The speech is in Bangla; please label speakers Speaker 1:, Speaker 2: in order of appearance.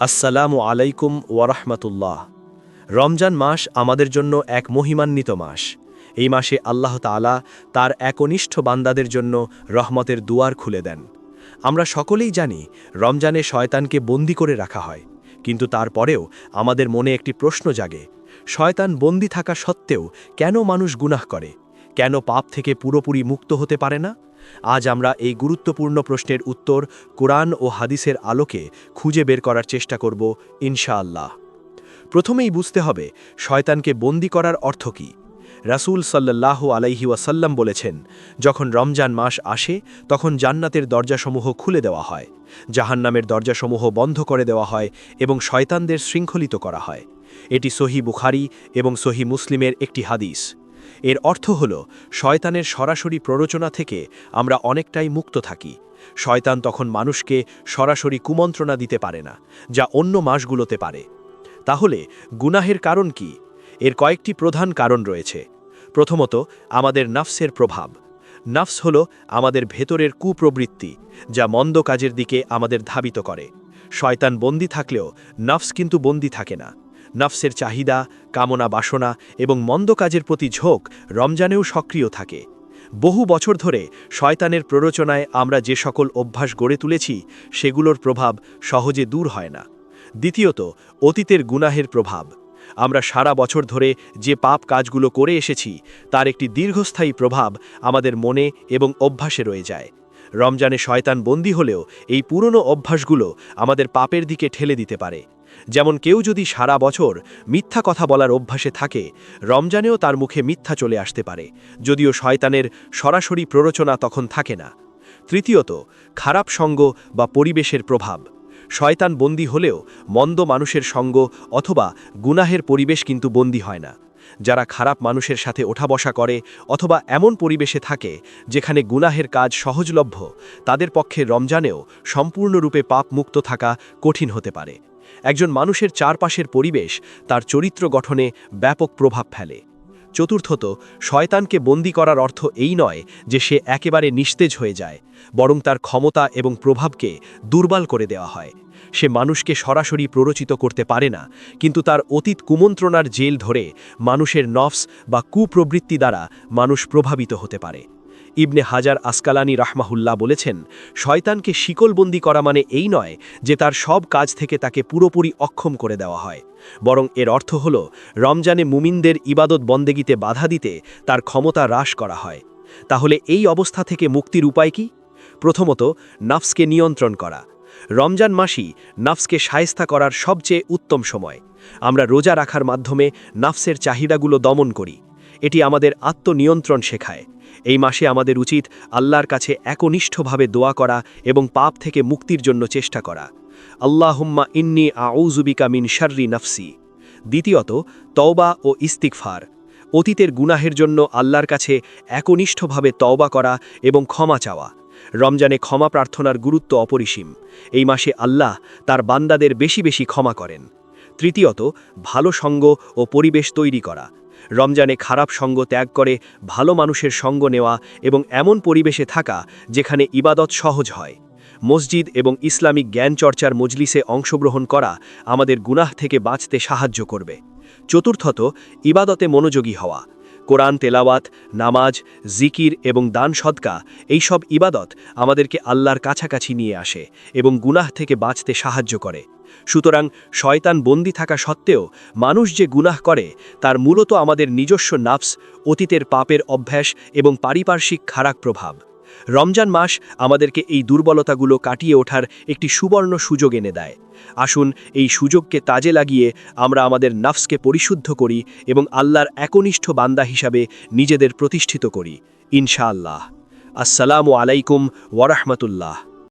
Speaker 1: আসসালামু আলাইকুম ওয়ারাহমাতুল্লাহ। রমজান মাস আমাদের জন্য এক মহিমান্বিত মাস। এই মাসে আল্লাহ তাআলা তার একনিষ্ঠ বান্দাদের জন্য রহমতের দুয়ার খুলে দেন। আমরা সকলেই জানি রমজানে শয়তানকে বন্দী করে রাখা হয়, কিন্তু তারপরেও আমাদের মনে একটি প্রশ্ন জাগে, শয়তান বন্দী থাকা সত্ত্বেও কেন মানুষ গুনাহ করে, কেন পাপ থেকে পুরোপুরি মুক্ত হতে পারে না? আজ আমরা এই গুরুত্বপূর্ণ প্রশ্নের উত্তর কোরআন ও হাদিসের আলোকে খুঁজে বের করার চেষ্টা করব ইনশাআল্লাহ। প্রথমেই বুঝতে হবে শয়তানকে বন্দী করার অর্থ কী। রাসূল সাল্লাল্লাহু আলাইহি ওয়াসাল্লাম বলেছেন, যখন রমজান মাস আসে তখন জান্নাতের দরজাসমূহ খুলে দেওয়া হয়, জাহান্নামের দরজাসমূহ বন্ধ করে দেওয়া হয় এবং শয়তানদের শৃঙ্খলিত করা হয়। এটি সহিহ বুখারী এবং সহিহ মুসলিমের একটি হাদিস। এর অর্থ হল শয়তানের সরাসরি প্ররোচনা থেকে আমরা অনেকটাই মুক্ত থাকি। শয়তান তখন মানুষকে সরাসরি কুমন্ত্রণা দিতে পারে না, যা অন্য মাসগুলোতে পারে। তাহলে গুনাহের কারণ কি? এর কয়েকটি প্রধান কারণ রয়েছে। প্রথমত, আমাদের নাফসের প্রভাব। নাফস হল আমাদের ভেতরের কুপ্রবৃত্তি, যা মন্দ কাজের দিকে আমাদের ধাবিত করে। শয়তান বন্দী থাকলেও নাফস কিন্তু বন্দী থাকে না। নাফসের চাহিদা, কামনা, বাসনা এবং মন্দ কাজের প্রতি ঝোঁক রমজানেও সক্রিয় থাকে। বহু বছর ধরে শয়তানের প্ররোচনায় আমরা যে সকল অভ্যাস গড়ে তুলেছি সেগুলোর প্রভাব সহজে দূর হয় না। দ্বিতীয়ত, অতীতের গুনাহের প্রভাব। আমরা সারা বছর ধরে যে পাপ কাজগুলো করে এসেছি তার একটি দীর্ঘস্থায়ী প্রভাব আমাদের মনে এবং অভ্যাসে রয়ে যায়। রমজানে শয়তান বন্দী হলেও এই পুরনো অভ্যাসগুলো আমাদের পাপের দিকে ঠেলে দিতে পারে। যেমন কেউ যদি সারা বছর মিথ্যা কথা বলার অভ্যাসে থাকে, রমজানেও তার মুখে মিথ্যা চলে আসতে পারে, যদিও শয়তানের সরাসরি প্ররোচনা তখন থাকে না। তৃতীয়ত, খারাপ সঙ্গ বা পরিবেশের প্রভাব। শয়তান বন্দী হলেও মন্দ মানুষের সঙ্গ অথবা গুনাহের পরিবেশ কিন্তু বন্দী হয় না। যারা খারাপ মানুষের সাথে ওঠা বসা করে অথবা এমন পরিবেশে থাকে যেখানে গুনাহের কাজ সহজলভ্য, তাদের পক্ষে রমজানেও সম্পূর্ণরূপে পাপ মুক্ত থাকা কঠিন হতে পারে। একজন মানুষের চারপাশের পরিবেশ তার চরিত্র গঠনে ব্যাপক প্রভাব ফেলে। চতুর্থত, শয়তানকে বন্দী করার অর্থ এই নয় যে সে একেবারে নিস্তেজ হয়ে যায়, বরং তার ক্ষমতা এবং প্রভাবকে দুর্বল করে দেওয়া হয়। সে মানুষকে সরাসরি প্ররোচিত করতে পারে না, কিন্তু তার অতীত কুমন্ত্রণার জেল ধরে মানুষের নফস বা কুপ্রবৃত্তি দ্বারা মানুষ প্রভাবিত হতে পারে। ইবনে হাজার আসকালানি রাহমাহুল্লাহ বলেছেন, শয়তানকে শিকলবন্দি করা মানে এই নয় যে তার সব কাজ থেকে তাকে পুরোপুরি অক্ষম করে দেওয়া হয়, বরং এর অর্থ হল রমজানে মুমিনদের ইবাদত বন্দেগিতে বাধা দিতে তার ক্ষমতা হ্রাস করা হয়। তাহলে এই অবস্থা থেকে মুক্তির উপায় কি? প্রথমত, নাফসকে নিয়ন্ত্রণ করা। রমজান মাসই নাফসকে শায়েস্তা করার সবচেয়ে উত্তম সময়। আমরা রোজা রাখার মাধ্যমে নাফসের চাহিদাগুলো দমন করি। এটি আমাদের আত্মনিয়ন্ত্রণ শেখায়। এই মাসে আমাদের উচিত আল্লাহর কাছে একনিষ্ঠভাবে দোয়া করা এবং পাপ থেকে মুক্তির জন্য চেষ্টা করা। আল্লাহুম্মা ইন্নী আউযু বিকা মিন শাররি নাফসি। দ্বিতীয়ত, তওবা ও ইস্তিগফার। অতীতের গুনাহের জন্য আল্লাহর কাছে একনিষ্ঠভাবে তওবা করা এবং ক্ষমা চাওয়া। রমজানে ক্ষমা প্রার্থনার গুরুত্ব অপরিসীম। এই মাসে আল্লাহ তার বান্দাদের বেশি বেশি ক্ষমা করেন। তৃতীয়ত, ভালো সঙ্গ ও পরিবেশ তৈরি করা। রমজানে খারাপ সঙ্গ ত্যাগ করে ভালো মানুষের সঙ্গ নেওয়া এবং এমন পরিবেশে থাকা যেখানে ইবাদত সহজ হয়। মসজিদ এবং ইসলামিক জ্ঞান চর্চার মজলিসে অংশগ্রহণ করা আমাদের গুনাহ থেকে বাঁচতে সাহায্য করবে। চতুর্থত, ইবাদতে মনোযোগী হওয়া। কোরআন তেলাওয়াত, নামাজ, জিকির এবং দান সদকা, এইসব ইবাদত আমাদেরকে আল্লাহর কাছাকাছি নিয়ে আসে এবং গুনাহ থেকে বাঁচতে সাহায্য করে। সুতরাং শয়তান বন্দী থাকা সত্ত্বেও মানুষ যে গুনাহ করে তার মূলত আমাদের নিজস্ব নাফস, অতীতের পাপের অভ্যাস এবং পারিপার্শ্বিক খারাপ প্রভাব। রমজান মাস আমাদেরকে এই দুর্বলতাগুলো কাটিয়ে ওঠার একটি সুবর্ণ সুযোগ এনে দেয়। আসুন এই সুযোগকে কাজে লাগিয়ে আমরা আমাদের নাফসকে পরিশুদ্ধ করি এবং আল্লাহর একনিষ্ঠ বান্দা হিসাবে নিজেদের প্রতিষ্ঠিত করি ইনশাআল্লাহ। আসসালামু আলাইকুম ওয়া রাহমাতুল্লাহ।